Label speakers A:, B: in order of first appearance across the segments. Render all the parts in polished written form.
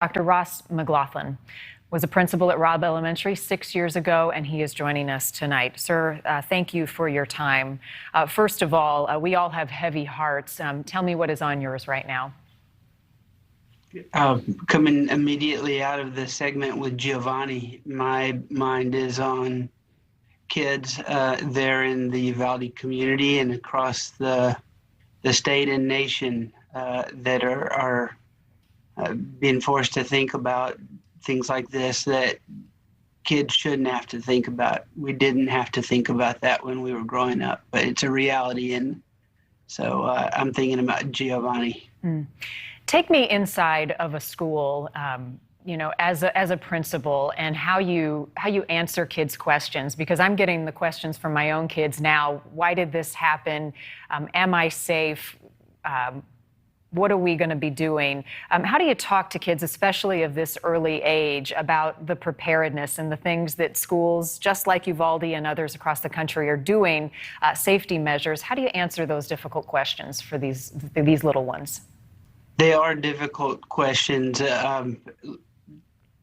A: Dr. Ross McGlothlin was a principal at Robb Elementary 6 years ago, and he is joining us tonight. Sir, thank you for your time. First of all, we all have heavy hearts. Tell me what is on yours right now.
B: Coming immediately out of the segment with Giovanni, my mind is on kids there in the Uvalde community and across the state and nation that are being forced to think about things like this that kids shouldn't have to think about. We didn't have to think about that when we were growing up, but it's a reality. And so I'm thinking about Giovanni.
A: Take me inside of a school, as a principal, and how you answer kids' questions, because I'm getting the questions from my own kids now. Why did this happen? Am I safe? What are we going to be doing? How do you talk to kids, especially of this early age, about the preparedness and the things that schools, just like Uvalde and others across the country, are doing, safety measures? How do you answer those difficult questions for these little ones?
B: They are difficult questions.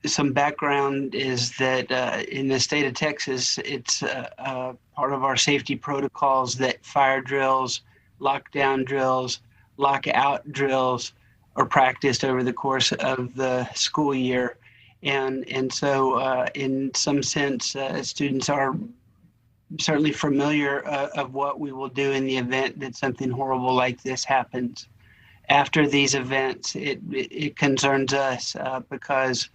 B: Some background is that in the state of Texas, it's part of our safety protocols that fire drills, lockdown drills, lockout drills are practiced over the course of the school year. And so in some sense, students are certainly familiar of what we will do in the event that something horrible like this happens. After these events, it concerns us because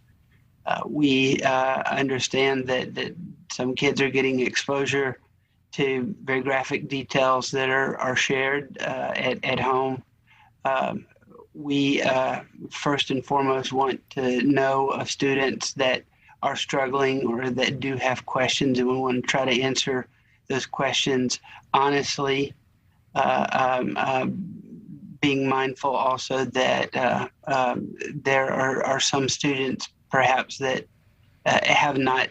B: we understand that some kids are getting exposure to very graphic details that are shared at home. We first and foremost want to know of students that are struggling or that do have questions, and we want to try to answer those questions honestly, being mindful also that there are some students perhaps that have not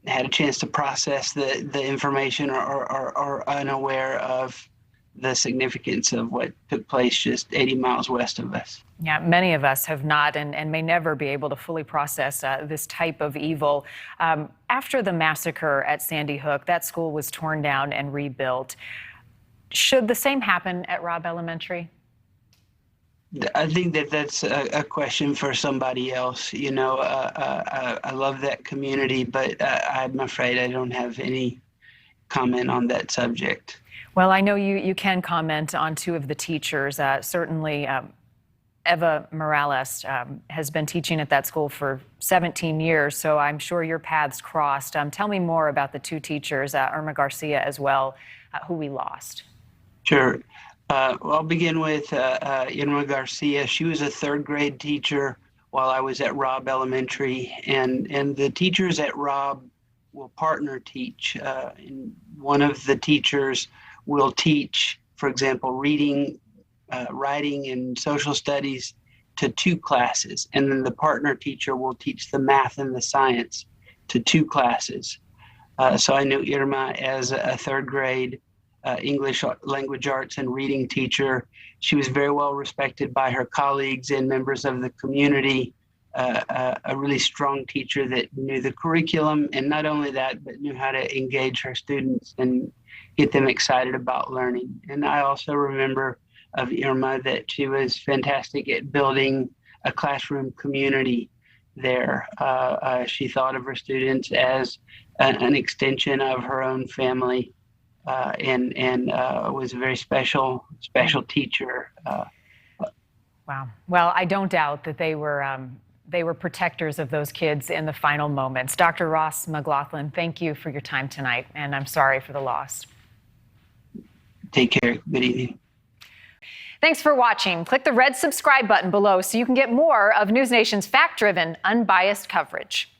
B: had a chance to process the information or are unaware of the significance of what took place just 80 miles west of us.
A: Yeah, many of us have not and may never be able to fully process this type of evil. After the massacre at Sandy Hook, that school was torn down and rebuilt. Should the same happen at Robb Elementary?
B: I think that's a question for somebody else. I love that community, but I'm afraid I don't have any comment on that subject.
A: Well, I know you can comment on two of the teachers. Certainly, Eva Morales has been teaching at that school for 17 years, so I'm sure your paths crossed. Tell me more about the two teachers, Irma Garcia as well, who we lost.
B: Sure. Well, I'll begin with Irma Garcia. She was a third grade teacher while I was at Robb Elementary, and the teachers at Robb will partner teach. And one of the teachers will teach, for example, reading, writing, and social studies to 2 classes. And then the partner teacher will teach the math and the science to 2 classes. So I knew Irma as a third grade English language arts and reading teacher. She was very well respected by her colleagues and members of the community. A really strong teacher that knew the curriculum, and not only that, but knew how to engage her students and get them excited about learning. And I also remember of Irma that she was fantastic at building a classroom community there. She thought of her students as an extension of her own family, and was a very special teacher.
A: Wow. Well, I don't doubt that they were protectors of those kids in the final moments. Dr. Ross McGlothlin, thank you for your time tonight, and I'm sorry for the loss.
B: Take care. Good evening.
A: Thanks for watching. Click the red subscribe button below so you can get more of NewsNation's fact-driven, unbiased coverage.